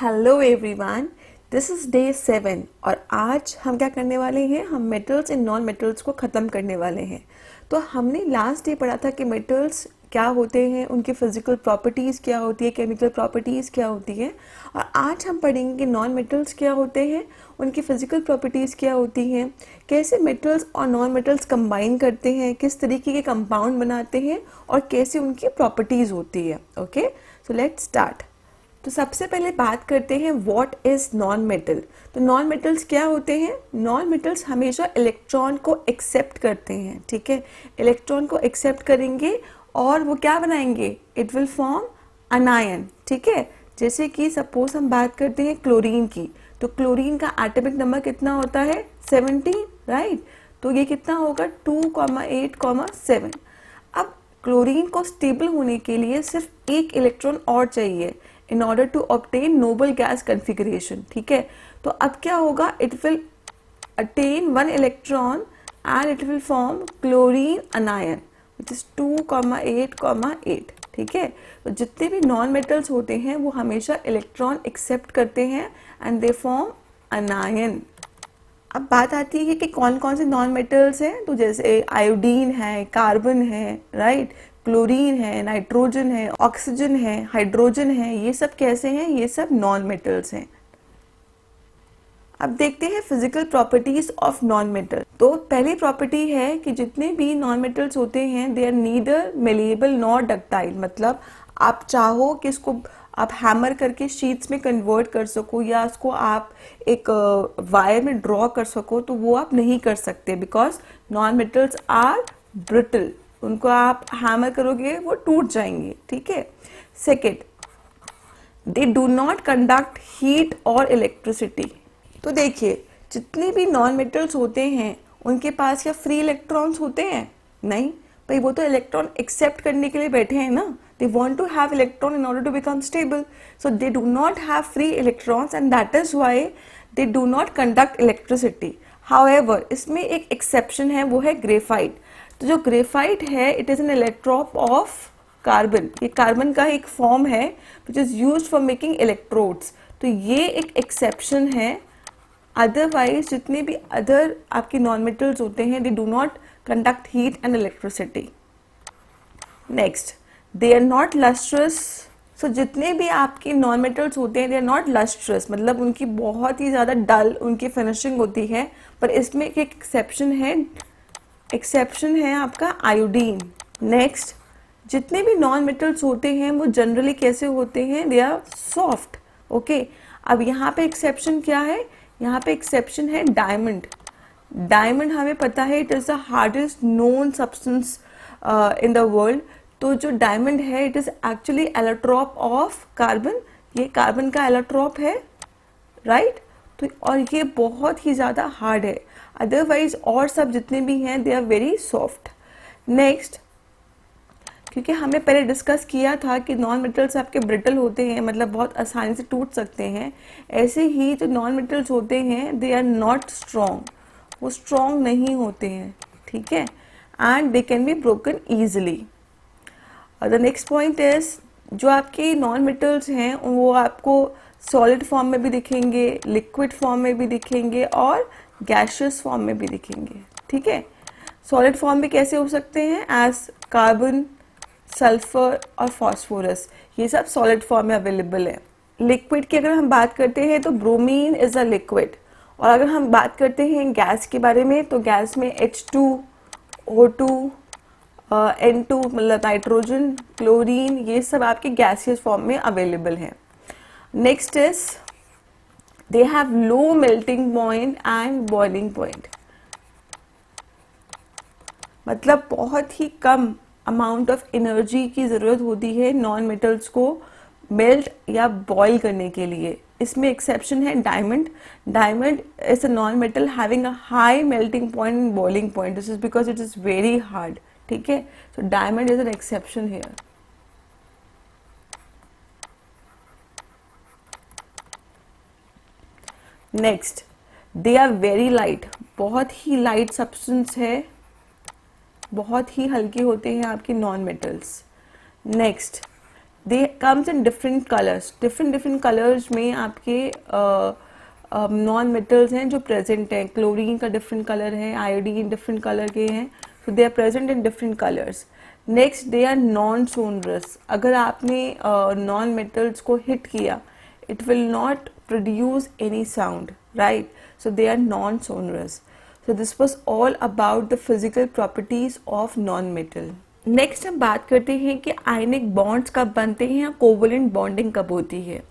Hello everyone, this is day 7 और आज हम क्या करने वाले हैं। हम मेटल्स एंड नॉन मेटल्स को ख़त्म करने वाले हैं। तो हमने लास्ट डे पढ़ा था कि मेटल्स क्या होते हैं, उनकी फिजिकल प्रॉपर्टीज़ क्या होती है, केमिकल प्रॉपर्टीज़ क्या होती है। और आज हम पढ़ेंगे कि नॉन मेटल्स क्या होते हैं, उनकी फिजिकल प्रॉपर्टीज़ क्या होती हैं, कैसे मेटल्स और नॉन मेटल्स कंबाइन करते हैं, किस तरीके के कंपाउंड बनाते हैं और कैसे उनकी प्रॉपर्टीज़ होती है। Okay, so let's start. तो सबसे पहले बात करते हैं व्हाट इज नॉन मेटल। तो नॉन मेटल्स क्या होते हैं। नॉन मेटल्स हमेशा इलेक्ट्रॉन को एक्सेप्ट करते हैं, ठीक है। इलेक्ट्रॉन को एक्सेप्ट करेंगे और वो क्या बनाएंगे, इट विल फॉर्म अनायन, ठीक है। जैसे कि सपोज हम बात करते हैं क्लोरीन की, तो क्लोरीन का एटॉमिक नंबर कितना होता है 17, राइट। तो ये कितना होगा 2,8,7। अब क्लोरीन को स्टेबल होने के लिए सिर्फ एक इलेक्ट्रॉन और चाहिए in order to obtain noble gas configuration, ठीक है। तो अब क्या होगा, it will attain one electron and it will form chlorine anion which is 2,8,8, ठीक है। तो जितने भी नॉन मेटल्स होते हैं वो हमेशा इलेक्ट्रॉन एक्सेप्ट करते हैं एंड दे फॉर्म अनायन। अब बात आती है कि कौन कौन से नॉन मेटल्स हैं। तो जैसे आयोडीन है, कार्बन है, राइट, क्लोरीन है, नाइट्रोजन है, ऑक्सीजन है, हाइड्रोजन है, ये सब कैसे हैं, ये सब नॉन मेटल्स हैं। अब देखते हैं physical properties of non metal. तो पहली प्रॉपर्टी है कि जितने भी नॉन मेटल्स होते हैं they are neither malleable nor ductile. मतलब आप चाहो कि इसको आप हैमर करके शीट्स में कन्वर्ट कर सको या उसको आप एक वायर में ड्रॉ कर सको, तो वो आप नहीं कर सकते because non metals are brittle. उनको आप हैमर करोगे वो टूट जाएंगे, ठीक है। Second, they do not conduct heat और इलेक्ट्रिसिटी। तो देखिए जितने भी नॉन मेटल्स होते हैं उनके पास क्या फ्री इलेक्ट्रॉन्स होते हैं, नहीं भाई, वो तो इलेक्ट्रॉन एक्सेप्ट करने के लिए बैठे हैं ना। They want to have electron in order to become stable, so they do not have free electrons and that is why they do not conduct electricity. However इसमें एक एक्सेप्शन है, वो है ग्रेफाइट। तो जो ग्रेफाइट है it is an allotrope of carbon. ये carbon का एक फॉर्म है which is used for making electrodes. तो ये एक एक्सेप्शन है। अदरवाइज जितने भी अदर आपके नॉन मेटल्स होते हैं they do not conduct heat and electricity. Next, they are not lustrous. So जितने भी आपके नॉन मेटल्स होते हैं दे आर नॉट लस्ट्रस, मतलब उनकी बहुत ही ज़्यादा डल उनकी फिनिशिंग होती है। पर इसमें एक एक्सेप्शन है आपका आयोडीन। नेक्स्ट, जितने भी नॉन मेटल्स होते हैं वो जनरली कैसे होते हैं, दे आर सॉफ्ट, ओके। अब यहाँ पे एक्सेप्शन क्या है, यहाँ पे एक्सेप्शन है डायमंड। डायमंड हमें पता है it is the hardest known substance in the world. तो जो डायमंड है it is actually allotrope of carbon. ये कार्बन का एलोट्रॉप है, राइट। तो और ये बहुत ही ज़्यादा हार्ड है। अदरवाइज और सब जितने भी हैं they are very soft. Next, क्योंकि हमने पहले डिस्कस किया था कि नॉन मेटल्स आपके ब्रिटल होते हैं, मतलब बहुत आसानी से टूट सकते हैं। ऐसे ही जो नॉन मेटल्स होते हैं दे आर नॉट स्ट्रॉन्ग, वो स्ट्रॉन्ग नहीं होते हैं, ठीक है। And they can be broken easily. The next point is जो आपके नॉन मेटल्स हैं वो आपको सॉलिड फॉर्म में भी दिखेंगे, लिक्विड फॉर्म में भी दिखेंगे और गैशियस फॉर्म में भी दिखेंगे, ठीक है। सॉलिड फॉर्म में कैसे हो सकते हैं, एज कार्बन, सल्फर और फास्फोरस, ये सब सॉलिड फॉर्म में अवेलेबल है। लिक्विड की अगर हम बात करते हैं तो ब्रोमीन इज अ लिक्विड। और अगर हम बात करते हैं गैस के बारे में तो गैस में H2, O2, N2 मतलब नाइट्रोजन, क्लोरीन, ये सब आपके गैसियस फॉर्म में अवेलेबल है। Next is they have low melting point and boiling point. मतलब बहुत ही कम अमाउंट ऑफ एनर्जी की ज़रूरत होती है नॉन मेटल्स को मेल्ट या बॉयल करने के लिए। इसमें एक्सेप्शन है diamond. Diamond is a non metal having a high melting point and boiling point, this is because it is very hard, ठीक है। So diamond is an exception hair. Next, they are very light. बहुत ही light substance है, बहुत ही हल्के होते हैं आपके non metals. Next, they comes in different colours, different colours में आपके नॉन मेटल्स हैं जो प्रेजेंट हैं। क्लोरीन का डिफरेंट कलर है, आयोडीन डिफरेंट कलर के हैं, so they are present in different colours. Next, they are non sonorous. अगर आपने नॉन मेटल्स को हिट किया, it will not produce any sound, right? So they are non-sonorous. So this was all about the physical properties of non-metal. Next हम बात करते हैं कि आयनिक bonds कब बनते हैं या कोवलेंट बॉन्डिंग कब होती है।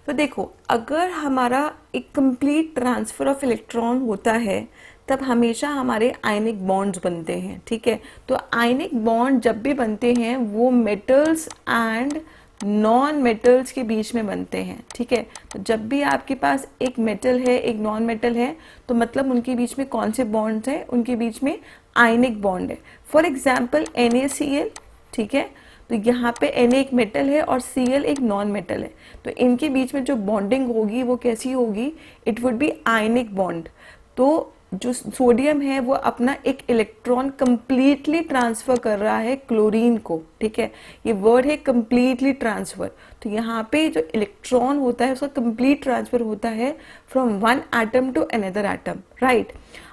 तो देखो, अगर हमारा एक कंप्लीट ट्रांसफर ऑफ इलेक्ट्रॉन होता है तब हमेशा हमारे आयनिक बॉन्ड्स बनते हैं, ठीक है। तो आयनिक बॉन्ड जब भी बनते हैं वो मेटल्स एंड नॉन मेटल्स के बीच में बनते हैं, ठीक है। तो जब भी आपके पास एक मेटल है एक नॉन मेटल है तो मतलब उनके बीच में कौन से बॉन्ड्स हैं, उनके बीच में आयनिक बॉन्ड है। फॉर एग्जाम्पल NaCl, ठीक है। तो यहाँ पे Na एक मेटल है और Cl एक नॉन मेटल है, तो इनके बीच में जो बॉन्डिंग होगी वो कैसी होगी, it would be ionic bond. तो जो सोडियम है वो अपना एक इलेक्ट्रॉन कंप्लीटली ट्रांसफर कर रहा है क्लोरीन को, ठीक है। ये वर्ड है कंप्लीटली ट्रांसफर। तो यहाँ पे जो इलेक्ट्रॉन होता है उसका कंप्लीट ट्रांसफर होता है from one atom to another atom, right.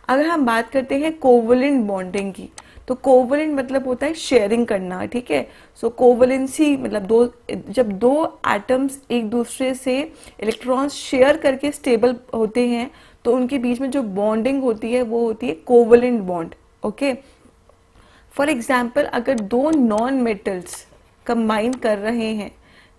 अगर हम बात करते हैं कोवलेंट बॉन्डिंग की, तो कोवलेंट मतलब होता है शेयरिंग करना, ठीक है। सो कोवलेंसी मतलब जब दो एटम्स एक दूसरे से इलेक्ट्रॉन्स शेयर करके स्टेबल होते हैं तो उनके बीच में जो बॉन्डिंग होती है वो होती है covalent bond, okay. For example, अगर दो नॉन मेटल्स कंबाइन कर रहे हैं,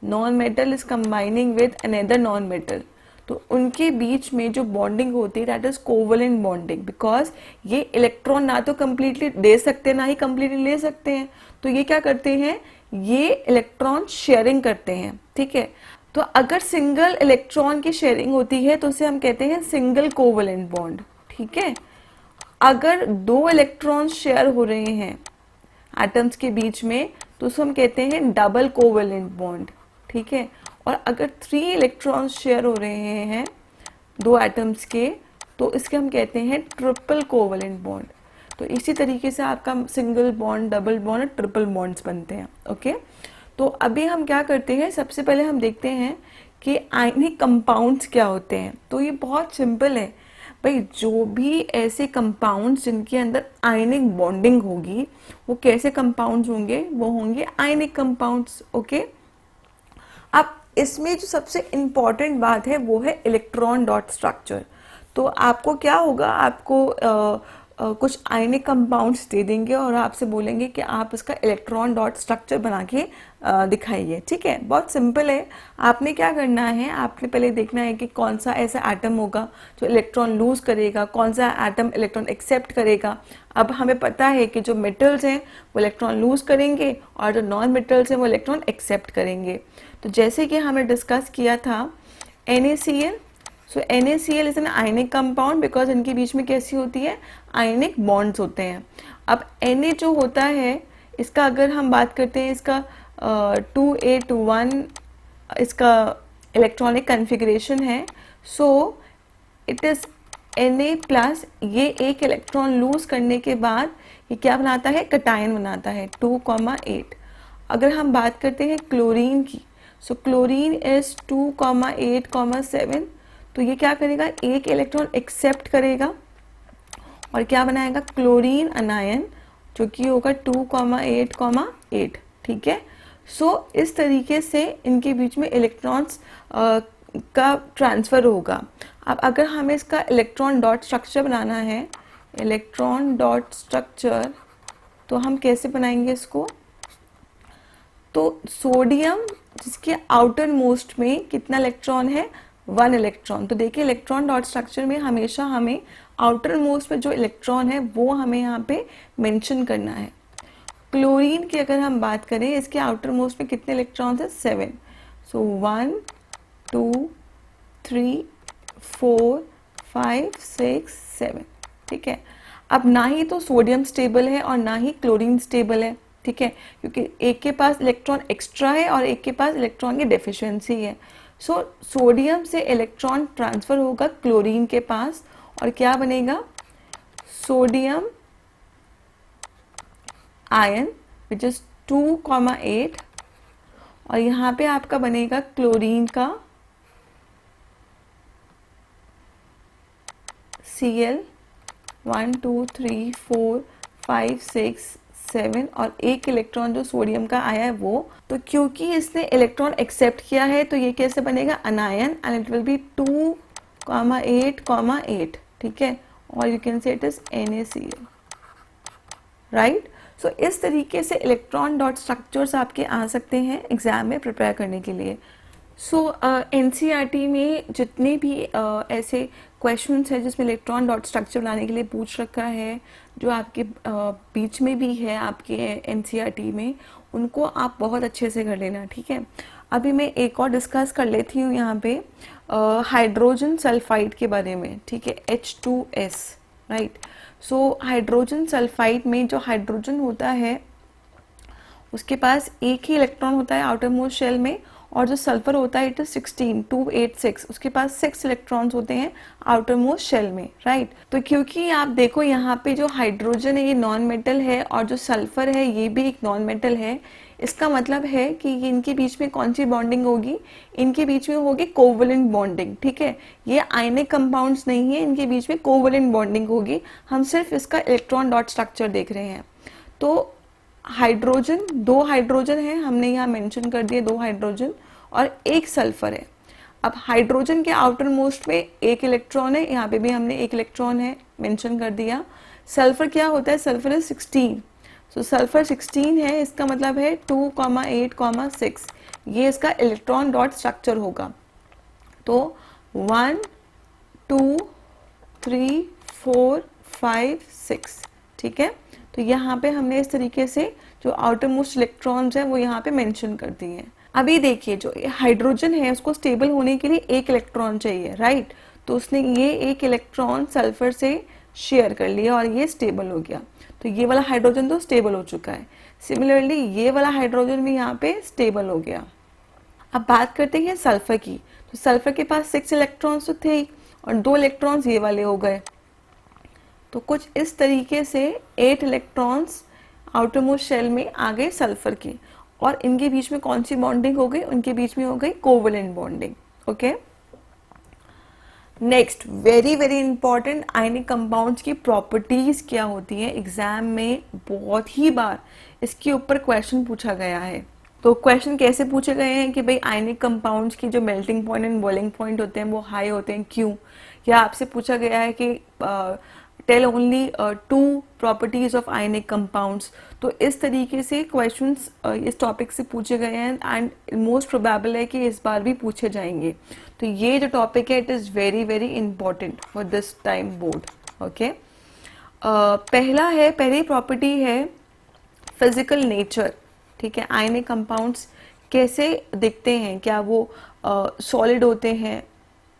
non metal is combining with another non metal, तो उनके बीच में जो बॉन्डिंग होती है that is covalent bonding, because ये इलेक्ट्रॉन ना तो कंप्लीटली दे सकते ना ही कंप्लीटली ले सकते हैं। तो ये क्या करते हैं, ये इलेक्ट्रॉन शेयरिंग करते हैं, ठीक है। तो अगर सिंगल इलेक्ट्रॉन की शेयरिंग होती है तो उसे हम कहते हैं सिंगल कोवलेंट बॉन्ड, ठीक है। अगर दो इलेक्ट्रॉन शेयर हो रहे हैं एटम्स के बीच में तो उसे हम कहते हैं डबल कोवलेंट बॉन्ड, ठीक है। और अगर 3 इलेक्ट्रॉन शेयर हो रहे हैं दो एटम्स के तो इसके हम कहते हैं ट्रिपल कोवलेंट बॉन्ड। तो इसी तरीके से आपका सिंगल बॉन्ड, डबल बॉन्ड और ट्रिपल बॉन्ड्स बनते हैं, ओके। तो अभी हम क्या करते हैं, सबसे पहले हम देखते हैं कि आयनिक कंपाउंड्स क्या होते हैं। तो ये बहुत सिंपल है भाई, जो भी ऐसे कंपाउंड्स जिनके अंदर आयनिक बॉन्डिंग होगी वो कैसे कंपाउंड्स होंगे, वो होंगे आयनिक कंपाउंड्स, ओके। अब इसमें जो सबसे इम्पॉर्टेंट बात है वो है इलेक्ट्रॉन डॉट स्ट्रक्चर। तो आपको क्या होगा, आपको कुछ आयनिक कंपाउंड्स दे देंगे और आपसे बोलेंगे कि आप इसका इलेक्ट्रॉन डॉट स्ट्रक्चर बना के दिखाइए, ठीक है। बहुत सिंपल है। आपने क्या करना है, आपने पहले देखना है कि कौन सा ऐसा एटम होगा जो इलेक्ट्रॉन लूज करेगा, कौन सा एटम इलेक्ट्रॉन एक्सेप्ट करेगा। अब हमें पता है कि जो मेटल्स हैं वो इलेक्ट्रॉन लूज करेंगे और जो नॉन मेटल्स हैं वो इलेक्ट्रॉन एक्सेप्ट करेंगे। तो जैसे कि हमने डिस्कस किया था NaCl, so NaCl is an ionic compound because इनके बीच में कैसी होती है, आयनिक बॉन्ड्स होते हैं। अब Na जो होता है इसका अगर हम बात करते हैं, इसका 2A1 इसका इलेक्ट्रॉनिक कन्फिग्रेशन है। So it is Na plus, ये एक इलेक्ट्रॉन लूज करने के बाद ये क्या बनाता है, कटायन बनाता है 2,8। अगर हम बात करते हैं क्लोरीन की, सो क्लोरीन इज 2,8,7, तो ये क्या करेगा, एक इलेक्ट्रॉन एक्सेप्ट करेगा और क्या बनाएगा, क्लोरीन अनायन, जो कि होगा 2,8,8, ठीक है। सो इस तरीके से इनके बीच में इलेक्ट्रॉन्स का ट्रांसफर होगा। अब अगर हमें इसका इलेक्ट्रॉन डॉट स्ट्रक्चर बनाना है, इलेक्ट्रॉन डॉट स्ट्रक्चर, तो हम कैसे बनाएंगे इसको, तो सोडियम जिसके आउटर मोस्ट में कितना इलेक्ट्रॉन है, 1 इलेक्ट्रॉन। तो देखिए इलेक्ट्रॉन डॉट स्ट्रक्चर में हमेशा हमें आउटर मोस्ट में जो इलेक्ट्रॉन है वो हमें यहाँ पे मेंशन करना है। क्लोरीन की अगर हम बात करें, इसके आउटर मोस्ट में कितने इलेक्ट्रॉन्स है, 7। सो 1 2 3 4 5 6 7, ठीक है। अब ना ही तो सोडियम स्टेबल है और ना ही क्लोरीन स्टेबल है, ठीक है, क्योंकि एक के पास इलेक्ट्रॉन एक्स्ट्रा है और एक के पास इलेक्ट्रॉन की डेफिशिएंसी है। सो सोडियम से इलेक्ट्रॉन ट्रांसफर होगा क्लोरीन के पास और क्या बनेगा, सोडियम आयन विच इज 2,8, और यहाँ पे आपका बनेगा क्लोरीन का Cl 1 2 3 4 5 6 7 और एक इलेक्ट्रॉन जो सोडियम का आया है वो, तो क्योंकि इसने इलेक्ट्रॉन एक्सेप्ट किया है तो ये कैसे बनेगा anion and it will be 2,8,8, ठीक है, और you can say it is NaCl, right. So इस तरीके से इलेक्ट्रॉन डॉट स्ट्रक्चर्स आपके आ सकते हैं एग्जाम में प्रिपेयर करने के लिए। सो NCERT में जितने भी ऐसे क्वेश्चंस हैं जिसमें इलेक्ट्रॉन डॉट स्ट्रक्चर बनाने के लिए पूछ रखा है, जो आपके बीच में भी है आपके NCERT में, उनको आप बहुत अच्छे से कर लेना, ठीक है। अभी मैं एक और डिस्कस कर लेती हूँ यहाँ पे हाइड्रोजन सल्फाइड के बारे में, ठीक है, H2S, right. So hydrogen sulphide में जो हाइड्रोजन होता है उसके पास एक ही इलेक्ट्रॉन होता है आउटर मोस्ट शेल में, और जो सल्फर होता है इट इज 16 286, उसके पास 6 इलेक्ट्रॉन्स होते हैं आउटर मोस्ट शेल में, राइट। तो क्योंकि आप देखो यहाँ पे जो हाइड्रोजन है ये नॉन मेटल है और जो सल्फर है ये भी एक नॉन मेटल है, इसका मतलब है कि ये इनके बीच में कौन सी बॉन्डिंग होगी, इनके बीच में होगी कोवलेंट बॉन्डिंग, ठीक है। ये आयनिक कंपाउंड्स नहीं है, इनके बीच में कोवलेंट बॉन्डिंग होगी, हम सिर्फ इसका इलेक्ट्रॉन डॉट स्ट्रक्चर देख रहे हैं। तो हाइड्रोजन, 2 हाइड्रोजन है, हमने यहाँ मेंशन कर दिए 2 हाइड्रोजन और 1 सल्फर है। अब हाइड्रोजन के आउटर मोस्ट में 1 इलेक्ट्रॉन है, यहाँ पे भी हमने 1 इलेक्ट्रॉन है मेंशन कर दिया। सल्फर क्या होता है, सल्फर है 16, सो सल्फर 16 है, इसका मतलब है 2,8,6, ये इसका इलेक्ट्रॉन डॉट स्ट्रक्चर होगा। तो 1 2 3 4 5 6, ठीक है। तो यहाँ पे हमने इस तरीके से जो आउटर मोस्ट इलेक्ट्रॉन्स हैं वो यहाँ पे मेंशन कर दिए हैं। अभी देखिए जो हाइड्रोजन है उसको स्टेबल होने के लिए 1 इलेक्ट्रॉन चाहिए, राइट। तो उसने ये 1 इलेक्ट्रॉन सल्फर से शेयर कर लिया और ये स्टेबल हो गया, तो ये वाला हाइड्रोजन तो स्टेबल हो चुका है। सिमिलरली ये वाला हाइड्रोजन भी यहाँ पे स्टेबल हो गया। अब बात करते हैं सल्फर की, तो सल्फर के पास 6 इलेक्ट्रॉन्स तो थे ही और 2 इलेक्ट्रॉन्स ये वाले हो गए, तो कुछ इस तरीके से 8 इलेक्ट्रॉन्स आउटर मोस्ट शेल में आ गए सल्फर के, और इनके बीच में कौन सी बॉन्डिंग हो गई, उनके बीच में हो गई covalent bonding, okay. Next very very important, ionic compounds की प्रॉपर्टीज क्या होती हैं, एग्जाम में बहुत ही बार इसके ऊपर क्वेश्चन पूछा गया है। तो क्वेश्चन कैसे पूछे गए हैं कि भाई आयनिक कंपाउंड्स की जो melting point and boiling point होते हैं वो हाई होते हैं, क्यों, या आपसे पूछा गया है कि tell only 2 properties of ionic compounds. तो इस तरीके से क्वेश्चंस इस टॉपिक से पूछे गए हैं एंड मोस्ट प्रोबेबल है कि इस बार भी पूछे जाएंगे। तो ये जो टॉपिक है it is very very important for this time board, okay. पहली प्रॉपर्टी है फिजिकल नेचर, ठीक है। आयनिक कंपाउंड्स कैसे दिखते हैं, क्या वो सॉलिड होते हैं,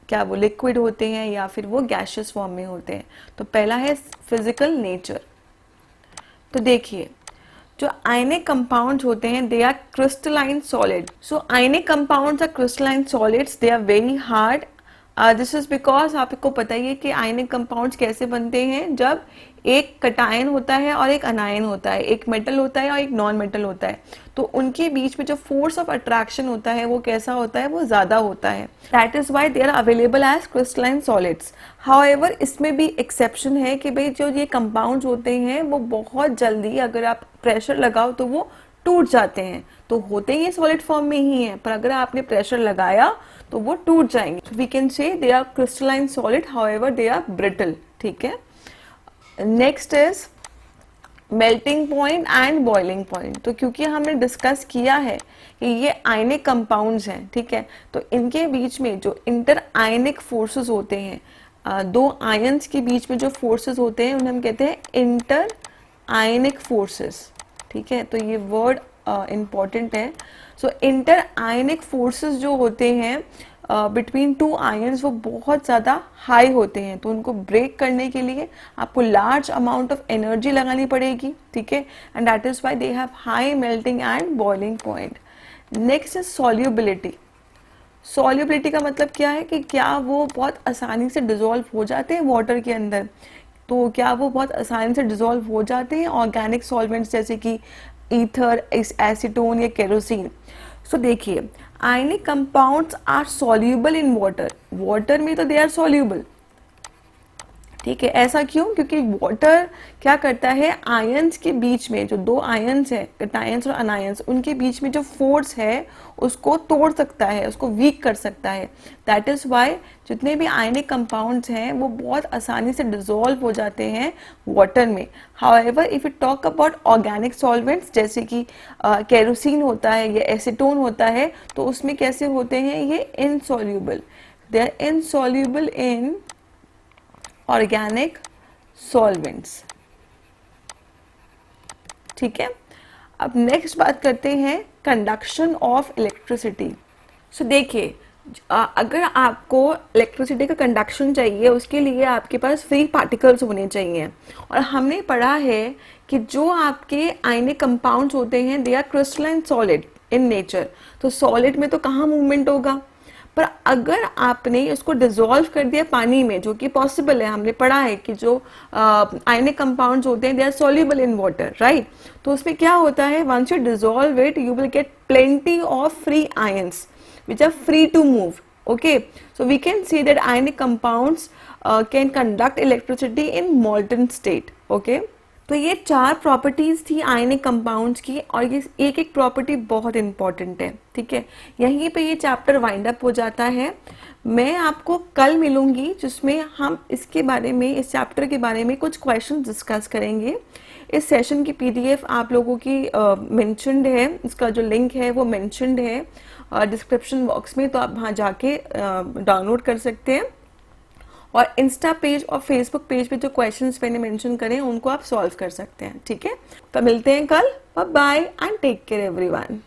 क्या वो लिक्विड होते हैं, या फिर वो गैशियस फॉर्म में होते हैं। तो पहला है फिजिकल नेचर। तो देखिए जो आयनिक कंपाउंड्स होते हैं they are crystalline solid. So ionic compounds are crystalline solids, they are very hard. This is because आपको पता ही है कि आयनिक कंपाउंड्स कैसे बनते हैं, जब एक कटायन होता है और एक अनायन होता है, एक मेटल होता है और एक नॉन मेटल होता है, तो उनके बीच में जो फोर्स ऑफ अट्रैक्शन होता है वो कैसा होता है, वो ज्यादा होता है। That is why they are available as crystalline solids. However इसमें भी एक्सेप्शन है कि भाई जो ये कंपाउंड्स होते हैं वो बहुत जल्दी अगर आप प्रेशर लगाओ तो वो टूट जाते हैं, तो होते ही सॉलिड फॉर्म में ही है, पर अगर आपने प्रेशर लगाया तो वो टूट जाएंगे। We can say they are crystalline solid, however they are brittle, ठीक है। Next is melting point and boiling point. तो क्योंकि हमने डिस्कस किया है कि ये आयनिक कंपाउंड्स हैं, ठीक है, तो इनके बीच में जो इंटर आयनिक फोर्सेस होते हैं, 2 आयंस के बीच में जो फोर्सेस होते हैं उन्हें हम कहते हैं इंटर आयनिक फोर्सेस, ठीक है। तो ये वर्ड इंपॉर्टेंट है। सो इंटर आयनिक फोर्सेस जो होते हैं बिटवीन 2 आयंस वो बहुत ज़्यादा हाई होते हैं, तो उनको ब्रेक करने के लिए आपको लार्ज अमाउंट ऑफ एनर्जी लगानी पड़ेगी, ठीक है, and that is why they have high melting and boiling point. Next is solubility. Solubility का मतलब क्या है कि क्या वो बहुत आसानी से डिजोल्व हो जाते हैं वाटर के अंदर, तो क्या वो बहुत आसानी से डिजोल्व हो जाते हैं ऑर्गेनिक सॉल्वेंट्स जैसे कि ईथर, एसीटोन या केरोसिन। सो देखिए, ionic compounds are soluble in water, water में तो दे आर सॉल्यूबल, ठीक है। ऐसा क्यों? क्योंकि वाटर क्या करता है, आयंस के बीच में जो दो आयंस है, कैटायंस और अनायंस, उनके बीच में जो फोर्स है उसको तोड़ सकता है, उसको वीक कर सकता है। दैट इज वाई जितने भी आयनिक कंपाउंड्स हैं वो बहुत आसानी से डिसॉल्व हो जाते हैं वाटर में। However if you talk about organic solvents, जैसे कि केरोसिन होता है या एसीटोन होता है, तो उसमें कैसे होते हैं ये insoluble, they are insoluble in organic solvents, ठीक है। अब नेक्स्ट बात करते हैं कंडक्शन ऑफ इलेक्ट्रिसिटी। सो देखिए, अगर आपको इलेक्ट्रिसिटी का कंडक्शन चाहिए उसके लिए आपके पास फ्री पार्टिकल्स होने चाहिए, और हमने पढ़ा है कि जो आपके आयनिक कंपाउंड्स होते हैं they are crystalline solid in nature, तो सॉलिड में तो कहाँ मूवमेंट होगा, पर अगर आपने इसको डिसॉल्व कर दिया पानी में, जो कि पॉसिबल है, हमने पढ़ा है कि जो आयनिक कंपाउंड्स होते हैं they are soluble in water, right. तो उसमें क्या होता है, once you dissolve it you will get plenty of free ions which are free to move. Okay, so we can see that ionic compounds can conduct electricity in molten state. Okay, तो ये 4 properties थी ionic compounds की, और ये एक एक property बहुत important है, ठीक है। यहीं पे ये चैप्टर वाइंड अप हो जाता है। मैं आपको कल मिलूंगी जिसमें हम इसके बारे में, इस चैप्टर के बारे में कुछ क्वेश्चन डिस्कस करेंगे। इस सेशन की पीडीएफ आप लोगों की मेंशन्ड है, इसका जो लिंक है वो मेंशन्ड है डिस्क्रिप्शन बॉक्स में, तो आप वहाँ जाके डाउनलोड कर सकते हैं, और इंस्टा पेज और फेसबुक पेज पे जो क्वेश्चंस मैंने मेंशन करे उनको आप सॉल्व कर सकते हैं, ठीक है। तो मिलते हैं कल, bye bye and take care everyone.